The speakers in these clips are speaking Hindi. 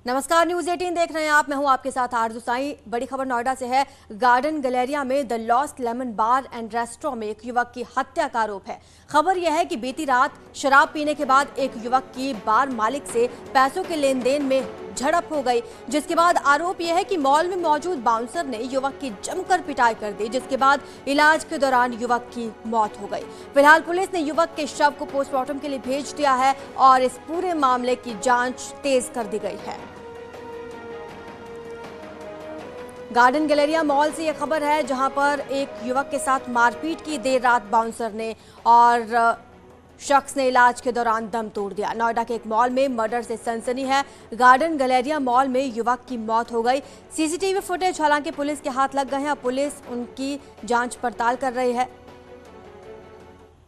नमस्कार, न्यूज 18 देख रहे हैं आप। मैं हूं आपके साथ आरजू साई। बड़ी खबर नोएडा से है। गार्डन गैलेरिया में the lost lemon bar and restaurant में एक युवक की हत्या का आरोप है। खबर यह है कि बीती रात शराब पीने के बाद एक युवक की बार मालिक से पैसों के लेन देन में झड़प हो गई, जिसके बाद आरोप यह है कि मॉल में मौजूद बाउंसर ने युवक की जमकर पिटाई कर दी, जिसके बाद इलाज के दौरान युवक की मौत हो गई। फिलहाल पुलिस ने युवक के शव को पोस्टमार्टम के लिए भेज दिया है और इस पूरे मामले की जांच तेज कर दी गई है। गार्डन गैलेरिया मॉल से यह खबर है, जहां पर एक युवक के साथ मारपीट की देर रात बाउंसर ने और शख्स ने इलाज के दौरान दम तोड़ दिया। नोएडा के एक मॉल में मर्डर से सनसनी है। गार्डन गैलेरिया मॉल में युवक की मौत हो गई। सीसीटीवी फुटेज हालांकि पुलिस के हाथ लग गए हैं और पुलिस उनकी जांच पड़ताल कर रही है।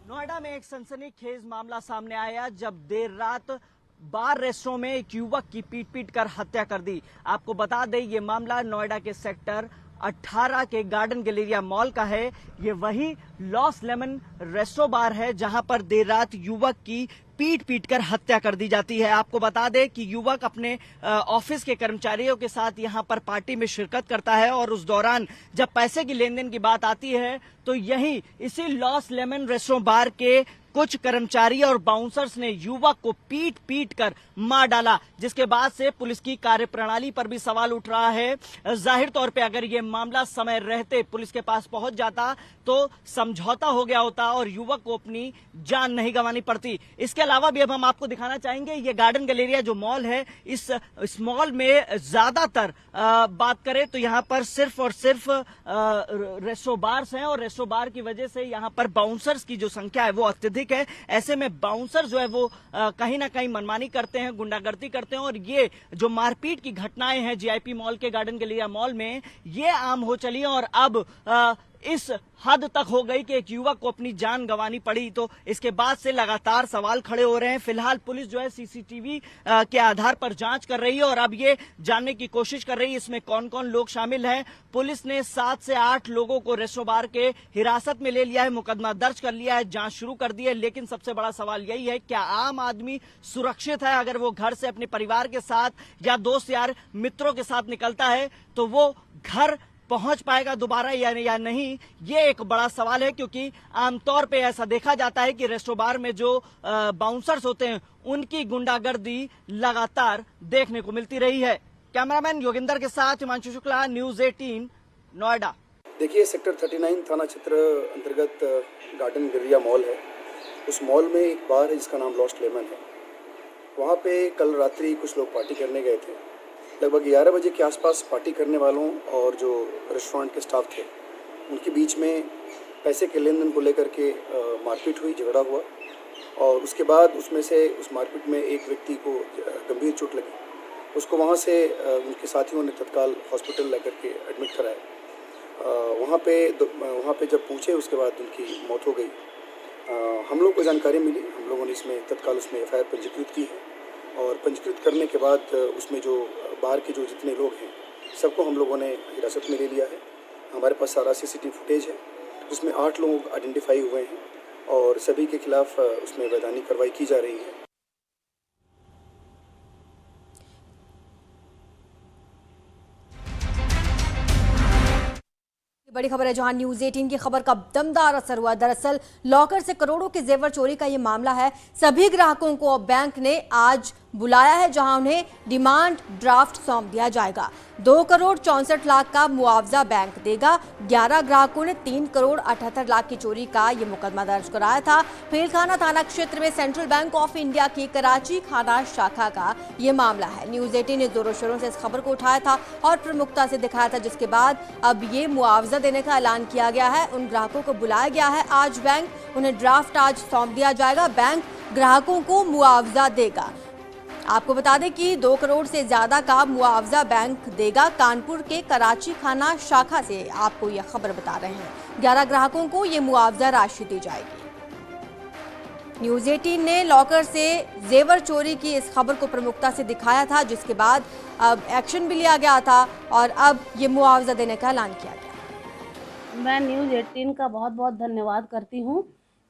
नोएडा में एक सनसनीखेज मामला सामने आया जब देर रात बार रेस्टोरेंट में एक युवक की पीट कर हत्या कर दी। आपको बता दें, ये मामला नोएडा के सेक्टर 18 के गार्डन गैलेरिया मॉल का है। ये वही लॉस्ट लेमन रेस्टो बार है जहां पर देर रात युवक की पीट कर हत्या कर दी जाती है। आपको बता दें कि युवक अपने ऑफिस के कर्मचारियों के साथ यहां पर पार्टी में शिरकत करता है और उस दौरान जब पैसे की लेन देन की बात आती है तो यही इसी लॉस्ट लेमन रेस्टोरेंट बार के कुछ कर्मचारी और बाउंसर्स ने युवक को पीट कर मार डाला, जिसके बाद से पुलिस की कार्यप्रणाली पर भी सवाल उठ रहा है। जाहिर तौर पे अगर ये मामला समय रहते पुलिस के पास पहुंच जाता तो समझौता हो गया होता और युवक को अपनी जान नहीं गंवानी पड़ती। इसके अलावा भी अब हम आपको दिखाना चाहेंगे, ये गार्डन गैलेरिया जो मॉल है, इस मॉल में ज्यादातर बात करें तो यहाँ पर सिर्फ और सिर्फ रेस्टो बार्स हैं और रेस्टो बार की वजह से यहाँ पर बाउंसर्स की जो संख्या है वो अत्यधिक है। ऐसे में बाउंसर जो है वो कहीं ना कहीं मनमानी करते हैं, गुंडागर्दी करते हैं और ये जो मारपीट की घटनाएं हैं जीआईपी मॉल के गार्डन गैलेरिया मॉल में, ये आम हो चली है और अब इस हद तक हो गई कि एक युवक को अपनी जान गंवानी पड़ी। तो इसके बाद से लगातार सवाल खड़े हो रहे हैं। फिलहाल पुलिस जो है सीसीटीवी के आधार पर जांच कर रही है और अब ये जानने की कोशिश कर रही है इसमें कौन कौन लोग शामिल हैं। पुलिस ने 7 से 8 लोगों को रेस्टो बार के हिरासत में ले लिया है, मुकदमा दर्ज कर लिया है, जांच शुरू कर दी है। लेकिन सबसे बड़ा सवाल यही है, क्या आम आदमी सुरक्षित है? अगर वो घर से अपने परिवार के साथ या दोस्त यार मित्रों के साथ निकलता है तो वो घर पहुंच पाएगा दोबारा या नहीं, ये एक बड़ा सवाल है। क्योंकि आमतौर पे ऐसा देखा जाता है कि रेस्टो बार में जो बाउंसर्स होते हैं उनकी गुंडागर्दी लगातार देखने को मिलती रही है। कैमरामैन योगिंदर के साथ हिमांशु शुक्ला, न्यूज 18 नोएडा। देखिए, सेक्टर 39 थाना क्षेत्र अंतर्गत गार्डन गैलेरिया मॉल है। उस मॉल में एक बार है जिसका नाम लॉस्ट लेमन है। वहाँ पे कल रात्रि कुछ लोग पार्टी करने गए थे। लगभग 11 बजे के आसपास पार्टी करने वालों और जो रेस्टोरेंट के स्टाफ थे उनके बीच में पैसे के लेन देन को लेकर के मारपीट हुई, झगड़ा हुआ और उसके बाद उसमें से उस मारपीट में एक व्यक्ति को गंभीर चोट लगी। उसको वहाँ से उनके साथियों ने तत्काल हॉस्पिटल लेकर के एडमिट कराया। वहाँ पे जब पूछे उसके बाद उनकी मौत हो गई। हम लोग को जानकारी मिली, हम लोगों ने इसमें तत्काल उसमें एफआईआर पंजीकृत की है और पंजीकृत करने के बाद उसमें जो बाहर के जो जितने लोग हैं सबको हम लोगों ने हिरासत में ले लिया है। हमारे पास सारा सीसीटीवी फुटेज है जिसमें 8 लोग आइडेंटिफाई हुए हैं और सभी के खिलाफ उसमें वैधानिक कार्रवाई की जा रही है। बड़ी खबर है, जहां न्यूज 18 की खबर का दमदार असर हुआ। दरअसल लॉकर से करोड़ों के जेवर चोरी का ये मामला है। सभी ग्राहकों को अब बैंक ने आज बुलाया है, जहां उन्हें डिमांड ड्राफ्ट सौंप दिया जाएगा। 2 करोड़ 64 लाख का मुआवजा बैंक देगा। 11 ग्राहकों ने 3 करोड़ 78 लाख की चोरी का ये मुकदमा दर्ज कराया था। फेलखाना थाना क्षेत्र में सेंट्रल बैंक ऑफ इंडिया की कराची खाना शाखा का ये मामला है। न्यूज 18 ने जोरों शोरों से इस खबर को उठाया था और प्रमुखता से दिखाया था, जिसके बाद अब ये मुआवजा देने का ऐलान किया गया है। उन ग्राहकों को बुलाया गया है आज बैंक, उन्हें ड्राफ्ट आज सौंप दिया जाएगा। बैंक ग्राहकों को मुआवजा देगा। आपको बता दें कि 2 करोड़ से ज्यादा का मुआवजा बैंक देगा। कानपुर के कराची खाना शाखा से आपको यह खबर बता रहे हैं। 11 ग्राहकों को यह मुआवजा राशि दी जाएगी। न्यूज 18 ने लॉकर से जेवर चोरी की इस खबर को प्रमुखता से दिखाया था, जिसके बाद अब एक्शन भी लिया गया था और अब ये मुआवजा देने का ऐलान किया गया। मैं न्यूज 18 का बहुत बहुत धन्यवाद करती हूँ,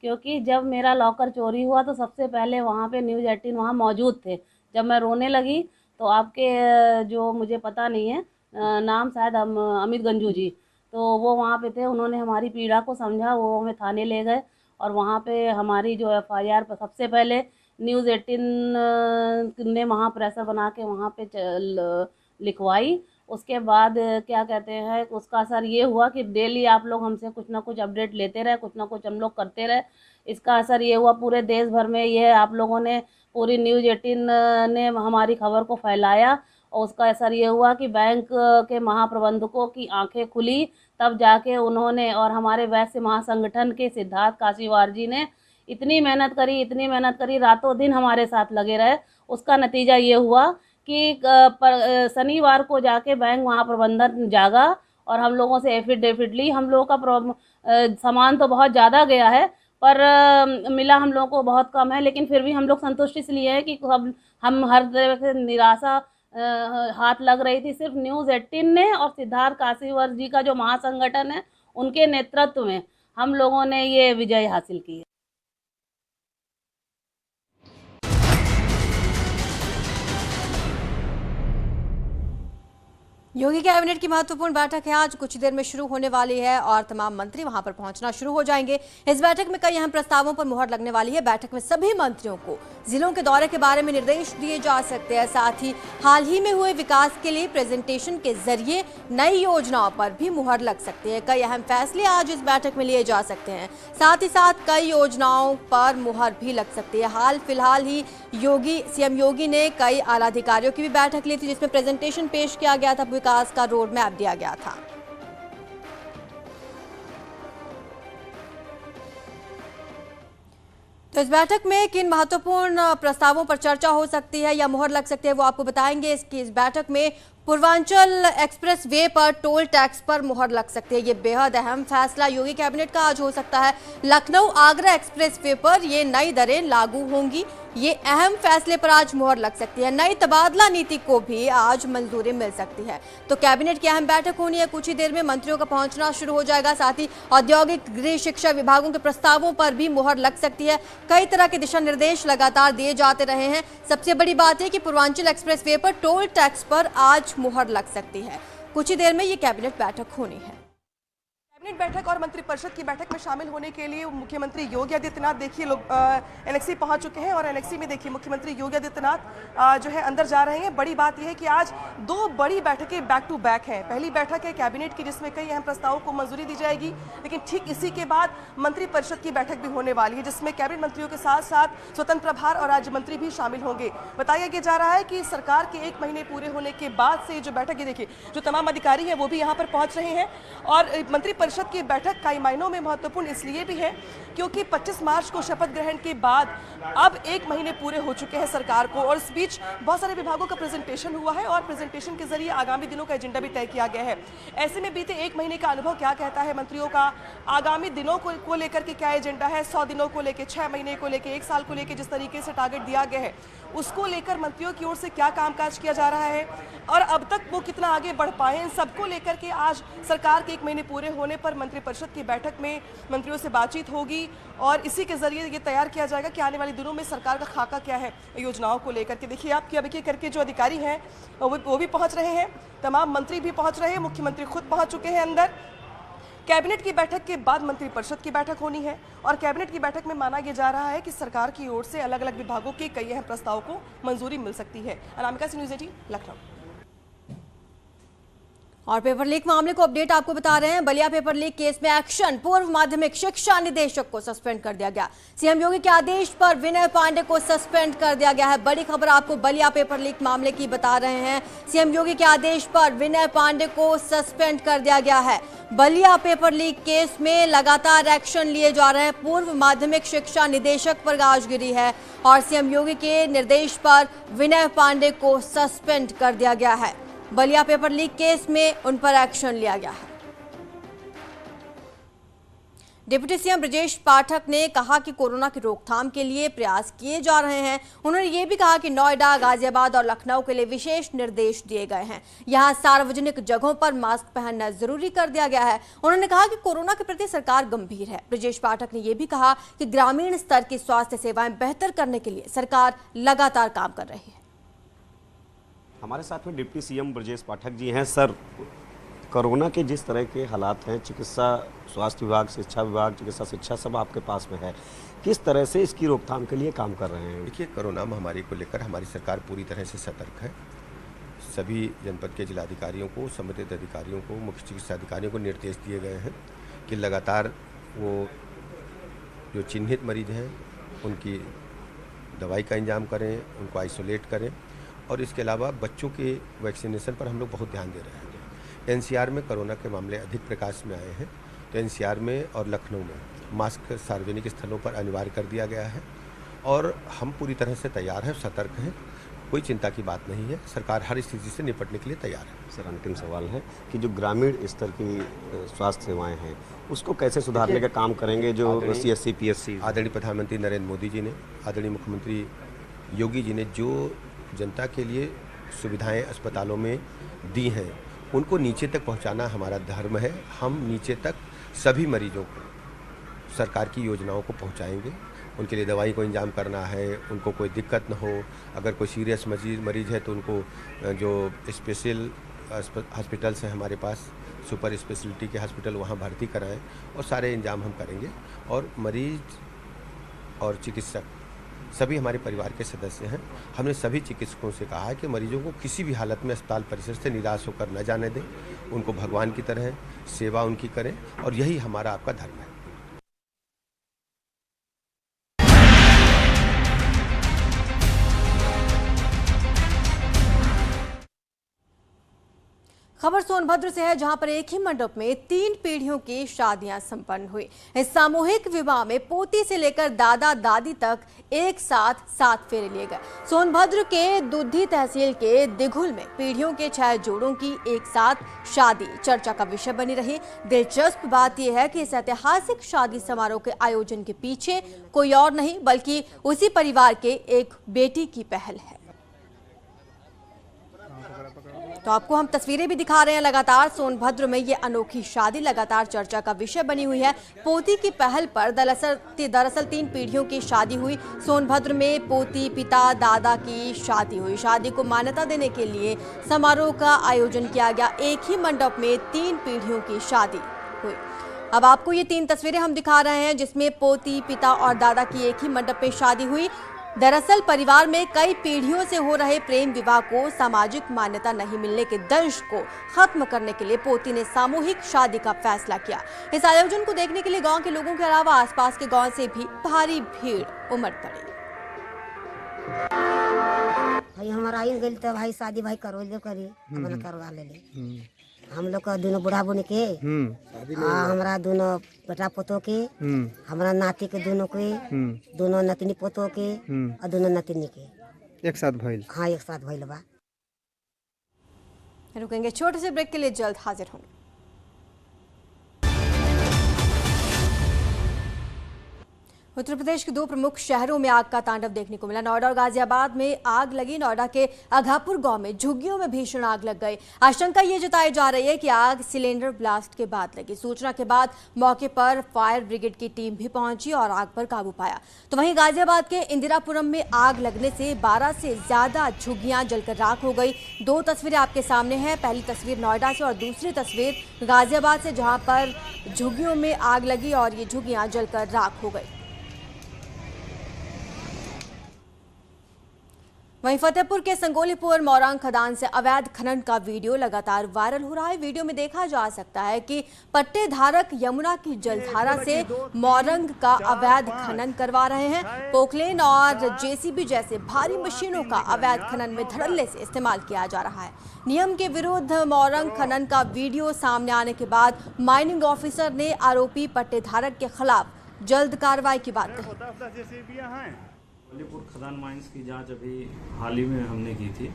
क्योंकि जब मेरा लॉकर चोरी हुआ तो सबसे पहले वहाँ पे न्यूज 18 वहाँ मौजूद थे। जब मैं रोने लगी तो आपके जो मुझे पता नहीं है नाम, शायद अमित गंजू जी, तो वो वहाँ पे थे। उन्होंने हमारी पीड़ा को समझा, वो हमें थाने ले गए और वहाँ पे हमारी जो FIR सबसे पहले न्यूज़ 18 ने वहाँ प्रेशर बना के वहाँ पे लिखवाई। उसके बाद क्या कहते हैं, उसका असर ये हुआ कि डेली आप लोग हमसे कुछ ना कुछ अपडेट लेते रहे, कुछ ना कुछ हम लोग करते रहे। इसका असर ये हुआ पूरे देश भर में, ये आप लोगों ने, पूरी न्यूज़ 18 ने हमारी खबर को फैलाया और उसका असर ये हुआ कि बैंक के महाप्रबंधकों की आंखें खुली, तब जाके उन्होंने, और हमारे वैश्य महासंगठन के सिद्धार्थ काशीवार जी ने इतनी मेहनत करी, रातों दिन हमारे साथ लगे रहे। उसका नतीजा ये हुआ कि शनिवार को जाके बैंक महाप्रबंधन जागा और हम लोगों से एफिडेविट ली। हम लोगों का सामान तो बहुत ज़्यादा गया है, पर मिला हम लोगों को बहुत कम है, लेकिन फिर भी हम लोग संतुष्ट इसलिए है कि हम हर तरह से निराशा हाथ लग रही थी। सिर्फ न्यूज़ 18 ने और सिद्धार्थ काशीवर जी का जो महासंगठन है, उनके नेतृत्व में हम लोगों ने ये विजय हासिल की है। योगी कैबिनेट की महत्वपूर्ण बैठक है, आज कुछ देर में शुरू होने वाली है और तमाम मंत्री वहां पर पहुंचना शुरू हो जाएंगे। इस बैठक में कई अहम प्रस्तावों पर मुहर लगने वाली है। बैठक में सभी मंत्रियों को जिलों के दौरे के बारे में निर्देश दिए जा सकते हैं। साथ ही हाल ही में हुए विकास के लिए प्रेजेंटेशन के जरिए नई योजनाओं पर भी मुहर लग सकती है। कई अहम फैसले आज इस बैठक में लिए जा सकते हैं। साथ ही साथ कई योजनाओं पर मुहर भी लग सकती है। हाल फिलहाल ही सीएम योगी ने कई आला अधिकारियों की भी बैठक ली थी, जिसमें प्रेजेंटेशन पेश किया गया था, विकास का रोड मैप दिया गया था। तो इस बैठक में किन महत्वपूर्ण प्रस्तावों पर चर्चा हो सकती है या मुहर लग सकती है, वो आपको बताएंगे। इस बैठक में पूर्वांचल एक्सप्रेस वे पर टोल टैक्स पर मुहर लग सकती है। ये बेहद अहम फैसला योगी कैबिनेट का आज हो सकता है। लखनऊ आगरा एक्सप्रेस वे पर ये नई दरें लागू होंगी। ये अहम फैसले पर आज मुहर लग सकती है। नई तबादला नीति को भी आज मंजूरी मिल सकती है। तो कैबिनेट की अहम बैठक होनी है। कुछ ही देर में मंत्रियों का पहुंचना शुरू हो जाएगा। साथ ही औद्योगिक, गृह, शिक्षा विभागों के प्रस्तावों पर भी मुहर लग सकती है। कई तरह के दिशा निर्देश लगातार दिए जाते रहे हैं। सबसे बड़ी बात है कि पूर्वांचल एक्सप्रेस वे पर टोल टैक्स पर आज मुहर लग सकती है। कुछ ही देर में ये कैबिनेट बैठक होनी है। कैबिनेट बैठक और मंत्रिपरिषद की बैठक में शामिल होने के लिए मुख्यमंत्री योगी आदित्यनाथ देखिए लोग एनेक्सी पहुंच चुके हैं और एनेक्सी में देखिए मुख्यमंत्री योगी आदित्यनाथ जो है अंदर जा रहे हैं। बड़ी बात यह है कि आज दो बड़ी बैठकें बैक टू बैक हैं। पहली बैठक है कैबिनेट की, जिसमें कई अहम प्रस्तावों को मंजूरी दी जाएगी, लेकिन ठीक इसी के बाद मंत्रिपरिषद की बैठक भी होने वाली है, जिसमें कैबिनेट मंत्रियों के साथ साथ स्वतंत्र प्रभार और राज्य मंत्री भी शामिल होंगे। बताया जा रहा है कि सरकार के 1 महीने पूरे होने के बाद से जो बैठक, ये देखिए जो तमाम अधिकारी हैं वो भी यहाँ पर पहुंच रहे हैं। और मंत्रिपरिषद की बैठक कई मायनों में महत्वपूर्ण इसलिए भी है क्योंकि 25 मार्च को शपथ ग्रहण के बाद अब 1 महीने पूरे हो चुके हैं सरकार को, और इस बीच बहुत सारे विभागों का प्रेजेंटेशन हुआ है और प्रेजेंटेशन के जरिए आगामी दिनों का एजेंडा भी तय किया गया है। ऐसे में बीते 1 महीने का अनुभव क्या कहता है मंत्रियों का, आगामी दिनों को लेकर के क्या एजेंडा है, 100 दिनों को लेकर, 6 महीने को लेकर, 1 साल को लेकर जिस तरीके से टारगेट दिया गया है, उसको लेकर मंत्रियों की ओर से क्या कामकाज किया जा रहा है और अब तक वो कितना आगे बढ़ पाए, इन सबको लेकर के आज सरकार के 1 महीने पूरे होने पर मंत्रिपरिषद की बैठक में मंत्रियों से बातचीत होगी और इसी के जरिए ये तैयार किया जाएगा कि आने वाले दिनों में सरकार का खाका क्या है योजनाओं को लेकर के। देखिए आप अब एक करके जो अधिकारी हैं वो भी पहुंच रहे हैं, तमाम मंत्री भी पहुंच रहे हैं, मुख्यमंत्री खुद पहुंच चुके हैं अंदर। कैबिनेट की बैठक के बाद मंत्रिपरिषद की बैठक होनी है और कैबिनेट की बैठक में माना यह जा रहा है कि सरकार की ओर से अलग अलग विभागों के कई अहम प्रस्तावों को मंजूरी मिल सकती है। अनामिका से न्यूज़ 18 लखनऊ। और पेपर लीक मामले को अपडेट आपको बता रहे हैं। बलिया पेपर लीक केस में एक्शन, पूर्व माध्यमिक शिक्षा निदेशक को सस्पेंड कर दिया गया। सीएम योगी के आदेश पर विनय पांडे को सस्पेंड कर दिया गया है। बड़ी खबर आपको बलिया पेपर लीक मामले की बता रहे हैं। सीएम योगी के आदेश पर विनय पांडे को सस्पेंड कर दिया गया है। बलिया पेपर लीक केस में लगातार एक्शन लिए जा रहे हैं। पूर्व माध्यमिक शिक्षा निदेशक पर गाजगिरी है और सीएम योगी के निर्देश पर विनय पांडे को सस्पेंड कर दिया गया है। बलिया पेपर लीक केस में उन पर एक्शन लिया गया है। डिप्टी सीएम ब्रजेश पाठक ने कहा कि कोरोना की रोकथाम के लिए प्रयास किए जा रहे हैं। उन्होंने ये भी कहा कि नोएडा, गाजियाबाद और लखनऊ के लिए विशेष निर्देश दिए गए हैं। यहां सार्वजनिक जगहों पर मास्क पहनना जरूरी कर दिया गया है। उन्होंने कहा कि कोरोना के प्रति सरकार गंभीर है। ब्रजेश पाठक ने यह भी कहा कि ग्रामीण स्तर की स्वास्थ्य सेवाएं बेहतर करने के लिए सरकार लगातार काम कर रही है। हमारे साथ में डिप्टी सीएम ब्रजेश पाठक जी हैं। सर, कोरोना के जिस तरह के हालात हैं, चिकित्सा स्वास्थ्य विभाग, शिक्षा विभाग, चिकित्सा शिक्षा सब आपके पास में है, किस तरह से इसकी रोकथाम के लिए काम कर रहे हैं? देखिए, कोरोना महामारी को लेकर हमारी सरकार पूरी तरह से सतर्क है। सभी जनपद के जिलाधिकारियों को, संबंधित अधिकारियों को, मुख्य चिकित्सा अधिकारियों को निर्देश दिए गए हैं कि लगातार वो जो चिन्हित मरीज हैं उनकी दवाई का इंतजाम करें, उनको आइसोलेट करें, और इसके अलावा बच्चों के वैक्सीनेशन पर हम लोग बहुत ध्यान दे रहे हैं। एनसीआर में कोरोना के मामले अधिक प्रकाश में आए हैं, तो एनसीआर में और लखनऊ में मास्क सार्वजनिक स्थलों पर अनिवार्य कर दिया गया है और हम पूरी तरह से तैयार हैं, सतर्क हैं। कोई चिंता की बात नहीं है, सरकार हर स्थिति से निपटने के लिए तैयार है। सर, अंतिम सवाल है कि जो ग्रामीण स्तर की स्वास्थ्य सेवाएं हैं उसको कैसे सुधारने का काम करेंगे? जो CSC PSC आदरणीय प्रधानमंत्री नरेंद्र मोदी जी ने, आदरणीय मुख्यमंत्री योगी जी ने जो जनता के लिए सुविधाएं अस्पतालों में दी हैं, उनको नीचे तक पहुंचाना हमारा धर्म है। हम नीचे तक सभी मरीजों को सरकार की योजनाओं को पहुंचाएंगे। उनके लिए दवाई को इंतजाम करना है, उनको कोई दिक्कत न हो। अगर कोई सीरियस मरीज है तो उनको जो स्पेशल हॉस्पिटल्स हैं हमारे पास, सुपर स्पेशलिटी के हॉस्पिटल, वहाँ भर्ती कराएं और सारे इंतजाम हम करेंगे। और मरीज और चिकित्सक सभी हमारे परिवार के सदस्य हैं। हमने सभी चिकित्सकों से कहा है कि मरीजों को किसी भी हालत में अस्पताल परिसर से निराश होकर न जाने दें, उनको भगवान की तरह सेवा उनकी करें, और यही हमारा आपका धर्म है। खबर सोनभद्र से है, जहां पर एक ही मंडप में 3 पीढ़ियों की शादियां संपन्न हुई। इस सामूहिक विवाह में पोती से लेकर दादा दादी तक एक साथ 7 फेरे लिए गए। सोनभद्र के दुधी तहसील के दिघुल में पीढ़ियों के 6 जोड़ों की एक साथ शादी चर्चा का विषय बनी रही। दिलचस्प बात यह है कि इस ऐतिहासिक शादी समारोह के आयोजन के पीछे कोई और नहीं बल्कि उसी परिवार के एक बेटी की पहल है। तो आपको हम तस्वीरें भी दिखा रहे हैं। लगातार सोनभद्र में ये अनोखी शादी लगातार चर्चा का विषय बनी हुई है। पोती की पहल पर दरअसल 3 पीढ़ियों की शादी हुई। सोनभद्र में पोती पिता दादा की शादी हुई। शादी को मान्यता देने के लिए समारोह का आयोजन किया गया। एक ही मंडप में 3 पीढ़ियों की शादी हुई। अब आपको ये 3 तस्वीरें हम दिखा रहे हैं जिसमें पोती पिता और दादा की एक ही मंडप में शादी हुई। दरअसल परिवार में कई पीढ़ियों से हो रहे प्रेम विवाह को सामाजिक मान्यता नहीं मिलने के दंश को खत्म करने के लिए पोती ने सामूहिक शादी का फैसला किया। इस आयोजन को देखने के लिए गांव के लोगों के अलावा आसपास के गांव से भी भारी भीड़ उमड़ पड़ी। भाई हमारा आई गई तो भाई शादी भाई करो ले करी अपना करवा ले। हम लोग का दोनों बुढ़ा बुन के हमारा दोनों बेटा पोतो के, हमारा नाती के दोनों के, दोनों नतनी पोतो के और दोनों नतनी के एक साथ भइल। हाँ, एक साथ भइल बा। रुकेंगे छोटे से ब्रेक के लिए, जल्द हाजिर होंगे। उत्तर प्रदेश के 2 प्रमुख शहरों में आग का तांडव देखने को मिला। नोएडा और गाजियाबाद में आग लगी। नोएडा के अघापुर गांव में झुग्गियों में भीषण आग लग गई। आशंका ये जताई जा रही है कि आग सिलेंडर ब्लास्ट के बाद लगी। सूचना के बाद मौके पर फायर ब्रिगेड की टीम भी पहुंची और आग पर काबू पाया। तो वहीं गाजियाबाद के इंदिरापुरम में आग लगने से 12 से ज्यादा झुग्गियां जलकर राख हो गई। 2 तस्वीरें आपके सामने हैं। पहली तस्वीर नोएडा से और दूसरी तस्वीर गाजियाबाद से, जहां पर झुग्गियों में आग लगी और ये झुग्गियां जलकर राख हो गई। वहीं फतेहपुर के संगोलीपुर मोरंग खदान से अवैध खनन का वीडियो लगातार वायरल हो रहा है। वीडियो में देखा जा सकता है कि पट्टे धारक यमुना की जलधारा से मोरंग का अवैध खनन करवा रहे हैं। पोकलेन और जेसीबी जैसे भारी मशीनों का अवैध खनन में धड़ल्ले से इस्तेमाल किया जा रहा है। नियम के विरुद्ध मोरंग खनन का वीडियो सामने आने के बाद माइनिंग ऑफिसर ने आरोपी पट्टे धारक के खिलाफ जल्द कार्रवाई की बात कही। संगोलीपुर खदान माइंस की जांच अभी हाल ही में हमने की थी।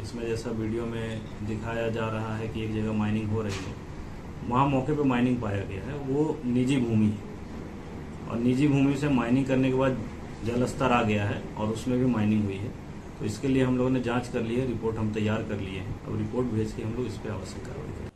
इसमें जैसा वीडियो में दिखाया जा रहा है कि एक जगह माइनिंग हो रही है, वहाँ मौके पर माइनिंग पाया गया है। वो निजी भूमि है और निजी भूमि से माइनिंग करने के बाद जल स्तर आ गया है और उसमें भी माइनिंग हुई है। तो इसके लिए हम लोगों ने जाँच कर ली है, रिपोर्ट हम तैयार कर लिए हैं। अब रिपोर्ट भेज के हम लोग इस पर आवश्यक कार्रवाई करें।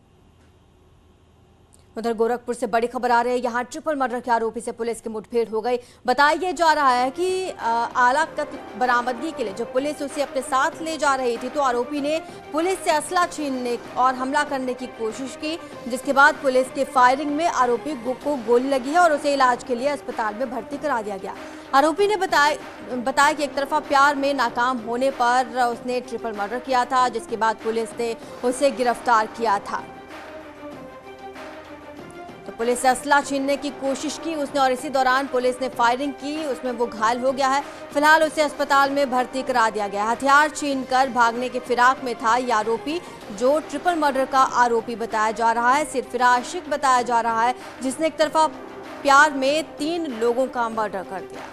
उधर गोरखपुर से बड़ी खबर आ रही है। यहाँ ट्रिपल मर्डर के आरोपी से पुलिस की मुठभेड़ हो गई। बताया जा रहा है कि आला कत्ल बरामदगी के लिए जब पुलिस उसे अपने साथ ले जा रही थी तो आरोपी ने पुलिस से असला छीनने और हमला करने की कोशिश की, जिसके बाद पुलिस के फायरिंग में आरोपी को गोली लगी है और उसे इलाज के लिए अस्पताल में भर्ती करा दिया गया। आरोपी ने बताया कि एक तरफा प्यार में नाकाम होने पर उसने ट्रिपल मर्डर किया था, जिसके बाद पुलिस ने उसे गिरफ्तार किया था। तो पुलिस से असला छीनने की कोशिश की उसने और इसी दौरान पुलिस ने फायरिंग की, उसमें वो घायल हो गया है। फिलहाल उसे अस्पताल में भर्ती करा दिया गया। हथियार छीनकर भागने के फिराक में था ये आरोपी, जो ट्रिपल मर्डर का आरोपी बताया जा रहा है। सिरफिरा आशिक बताया जा रहा है, जिसने एक तरफा प्यार में 3 लोगों का मर्डर कर दिया।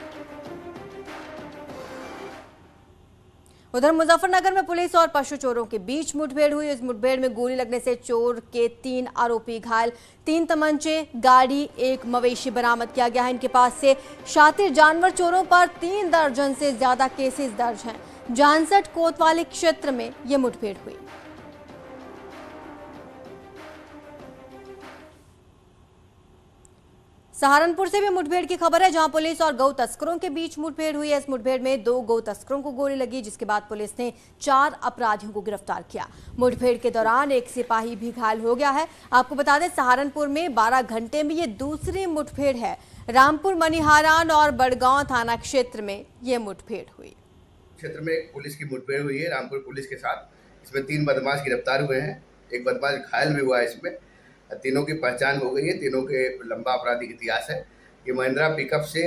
उधर मुजफ्फरनगर में पुलिस और पशु चोरों के बीच मुठभेड़ हुई। इस मुठभेड़ में गोली लगने से चोर के 3 आरोपी घायल। 3 तमंचे, गाड़ी, 1 मवेशी बरामद किया गया है। इनके पास से शातिर जानवर चोरों पर 3 दर्जन से ज्यादा केसेस दर्ज हैं। जानसठ कोतवाली क्षेत्र में यह मुठभेड़ हुई। सहारनपुर से भी मुठभेड़ की खबर है, जहां पुलिस और गौ तस्करों के बीच मुठभेड़ हुई है। इस मुठभेड़ में 2 गौ तस्करों को गोली लगी, जिसके बाद पुलिस ने 4 अपराधियों को गिरफ्तार किया। मुठभेड़ के दौरान 1 सिपाही भी घायल हो गया है। आपको बता दें, सहारनपुर में 12 घंटे में ये दूसरी मुठभेड़ है। रामपुर, मनिहारान और बड़गांव थाना क्षेत्र में ये मुठभेड़ हुई। क्षेत्र में एक पुलिस की मुठभेड़ हुई है रामपुर पुलिस के साथ। इसमें 3 बदमाश गिरफ्तार हुए हैं, 1 बदमाश घायल भी हुआ है। इसमें तीनों की पहचान हो गई है। तीनों के लंबा आपराधिक इतिहास है। ये महिंद्रा पिकअप से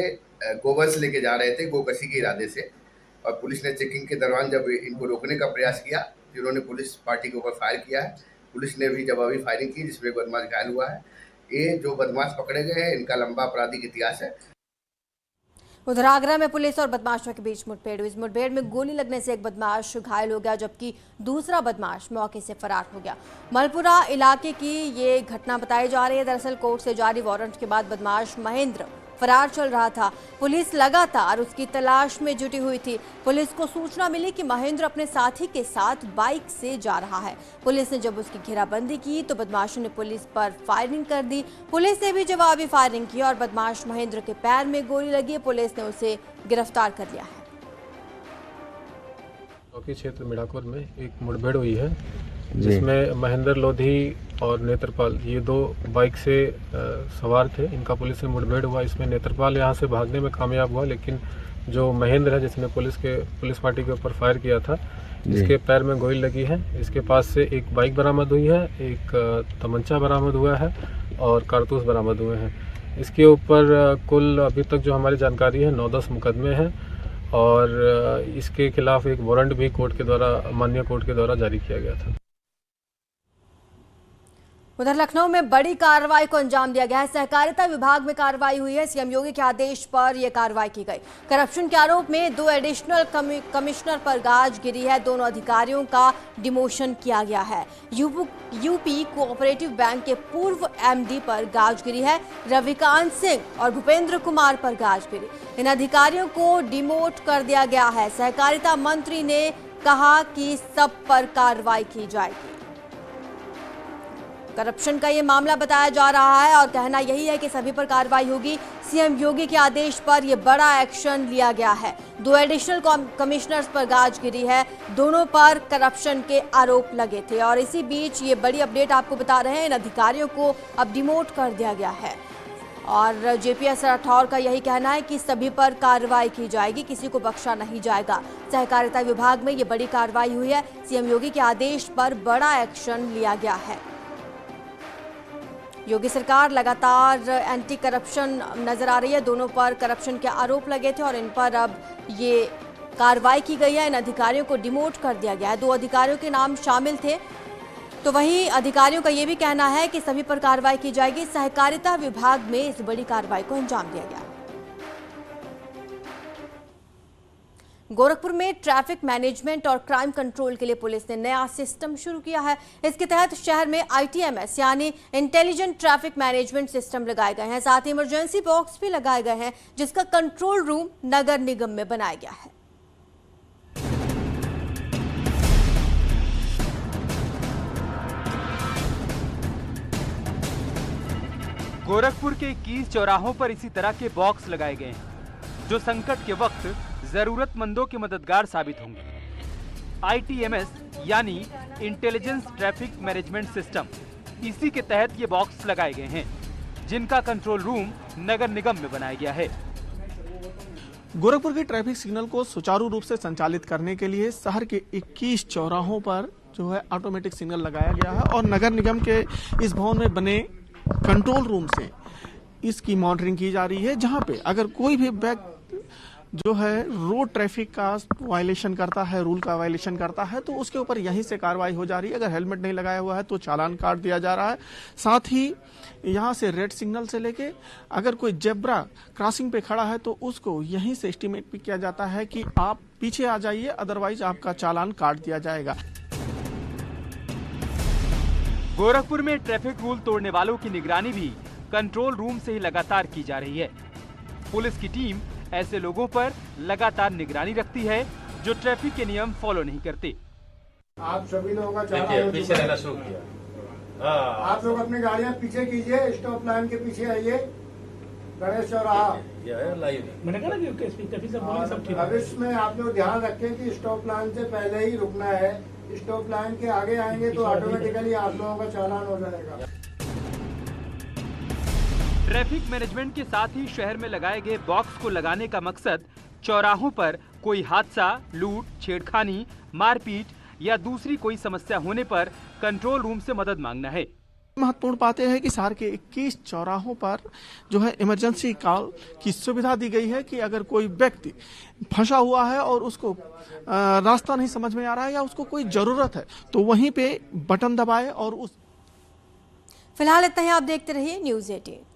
गोवंश लेके जा रहे थे गोकशी के इरादे से, और पुलिस ने चेकिंग के दौरान जब इनको रोकने का प्रयास किया तो इन्होंने पुलिस पार्टी के ऊपर फायर किया है। पुलिस ने भी जवाबी फायरिंग की, जिसमें बदमाश घायल हुआ है। ये जो बदमाश पकड़े गए हैं, इनका लंबा आपराधिक इतिहास है। उधर आगरा में पुलिस और बदमाशों के बीच मुठभेड़ हुई। इस मुठभेड़ में गोली लगने से एक बदमाश घायल हो गया, जबकि दूसरा बदमाश मौके से फरार हो गया। मलपुरा इलाके की ये घटना बताई जा रही है। दरअसल कोर्ट से जारी वारंट के बाद बदमाश महेंद्र फरार चल रहा था। पुलिस लगातार उसकी तलाश में जुटी हुई थी। पुलिस को सूचना मिली कि महेंद्र अपने साथी के साथ बाइक से जा रहा है। पुलिस ने जब उसकी घेराबंदी की तो बदमाशों ने पुलिस पर फायरिंग कर दी। पुलिस ने भी जवाबी फायरिंग की और बदमाश महेंद्र के पैर में गोली लगी। पुलिस ने उसे गिरफ्तार कर लिया है। चौकी क्षेत्र मिठापुर में एक मुठभेड़ हुई है, जिसमें महेंद्र लोधी और नेत्रपाल, ये 2 बाइक से सवार थे। इनका पुलिस से मुठभेड़ हुआ। इसमें नेत्रपाल यहाँ से भागने में कामयाब हुआ, लेकिन जो महेंद्र है, जिसने पुलिस पार्टी के ऊपर फायर किया था, इसके पैर में गोली लगी है। इसके पास से एक बाइक बरामद हुई है, एक तमंचा बरामद हुआ है और कारतूस बरामद हुए हैं। इसके ऊपर कुल अभी तक जो हमारी जानकारी है 9-10 मुकदमे हैं और इसके खिलाफ एक वारंट भी माननीय कोर्ट के द्वारा जारी किया गया था। उधर लखनऊ में बड़ी कार्रवाई को अंजाम दिया गया है। सहकारिता विभाग में कार्रवाई हुई है। सीएम योगी के आदेश पर यह कार्रवाई की गई। करप्शन के आरोप में 2 एडिशनल कमिश्नर पर गाज गिरी है। दोनों अधिकारियों का डिमोशन किया गया है। यूपी कोऑपरेटिव बैंक के पूर्व एमडी पर गाज गिरी है। रविकांत सिंह और भूपेंद्र कुमार पर गाज गिरी। इन अधिकारियों को डिमोट कर दिया गया है। सहकारिता मंत्री ने कहा कि सब पर कार्रवाई की जाएगी। करप्शन का ये मामला बताया जा रहा है और कहना यही है कि सभी पर कार्रवाई होगी। सीएम योगी के आदेश पर यह बड़ा एक्शन लिया गया है। 2 एडिशनल कमिश्नर्स पर गाज गिरी है। दोनों पर करप्शन के आरोप लगे थे और इसी बीच ये बड़ी अपडेट आपको बता रहे हैं, इन अधिकारियों को अब डिमोट कर दिया गया है। और जेपीएस राठौर का यही कहना है कि सभी पर कार्रवाई की जाएगी, किसी को बख्शा नहीं जाएगा। सहकारिता विभाग में ये बड़ी कार्रवाई हुई है। सीएम योगी के आदेश पर बड़ा एक्शन लिया गया है। योगी सरकार लगातार एंटी करप्शन नजर आ रही है। दोनों पर करप्शन के आरोप लगे थे और इन पर अब ये कार्रवाई की गई है। इन अधिकारियों को डिमोट कर दिया गया है। 2 अधिकारियों के नाम शामिल थे, तो वहीं अधिकारियों का ये भी कहना है कि सभी पर कार्रवाई की जाएगी। सहकारिता विभाग में इस बड़ी कार्रवाई को अंजाम दिया गया। गोरखपुर में ट्रैफिक मैनेजमेंट और क्राइम कंट्रोल के लिए पुलिस ने नया सिस्टम शुरू किया है। इसके तहत शहर में ITMS यानी इंटेलिजेंट ट्रैफिक मैनेजमेंट सिस्टम लगाए गए हैं। साथ ही इमरजेंसी बॉक्स भी लगाए गए हैं, जिसका कंट्रोल रूम नगर निगम में बनाया गया है। गोरखपुर के 21 चौराहों पर इसी तरह के बॉक्स लगाए गए हैं, जो संकट के वक्त जरूरतमंदों के मददगार साबित होंगे। ITMS यानी इंटेलिजेंस ट्रैफिक मैनेजमेंट सिस्टम, इसी के तहत ये बॉक्स लगाए गए हैं, जिनका कंट्रोल रूम नगर निगम में बनाया गया है। गोरखपुर के ट्रैफिक सिग्नल को सुचारू रूप से संचालित करने के लिए शहर के 21 चौराहों पर जो है ऑटोमेटिक सिग्नल लगाया गया है और नगर निगम के इस भवन में बने कंट्रोल रूम से इसकी मॉनिटरिंग की जा रही है, जहां पे अगर कोई भी व्यक्ति जो है रोड ट्रैफिक का वायलेशन करता है, रूल का वायलेशन करता है, तो उसके ऊपर यहीं से कार्रवाई हो जा रही है। अगर हेलमेट नहीं लगाया हुआ है तो चालान काट दिया जा रहा है। साथ ही यहां से रेड सिग्नल से लेके अगर कोई जेब्रा क्रॉसिंग पे खड़ा है तो उसको यहीं से एस्टिमेट भी किया जाता है कि आप पीछे आ जाइए, अदरवाइज आपका चालान काट दिया जाएगा। गोरखपुर में ट्रैफिक रूल तोड़ने वालों की निगरानी भी कंट्रोल रूम से ही लगातार की जा रही है। पुलिस की टीम ऐसे लोगों पर लगातार निगरानी रखती है जो ट्रैफिक के नियम फॉलो नहीं करते। आप सभी लोगों का चालान पीछे रहना शुरू किया। आप लोग अपनी गाड़ियां पीछे कीजिए, स्टॉप लाइन के पीछे आइए, गणेश चौराहा। मैंने कहा ना अब इसमें आप लोग ध्यान रखें कि स्टॉप लाइन से पहले ही रुकना है। स्टॉप लाइन के आगे आएंगे तो ऑटोमेटिकली आप लोगों का चालान हो जाएगा। ट्रैफिक मैनेजमेंट के साथ ही शहर में लगाए गए बॉक्स को लगाने का मकसद चौराहों पर कोई हादसा, लूट, छेड़खानी, मारपीट या दूसरी कोई समस्या होने पर कंट्रोल रूम से मदद मांगना है। महत्वपूर्ण बातें हैं कि शहर के 21 चौराहों पर जो है इमरजेंसी कॉल की सुविधा दी गई है कि अगर कोई व्यक्ति फंसा हुआ है और उसको रास्ता नहीं समझ में आ रहा है या उसको कोई जरूरत है तो वहीं पे बटन दबाए और उस। फिलहाल इतना ही, आप देखते रहिए News 18।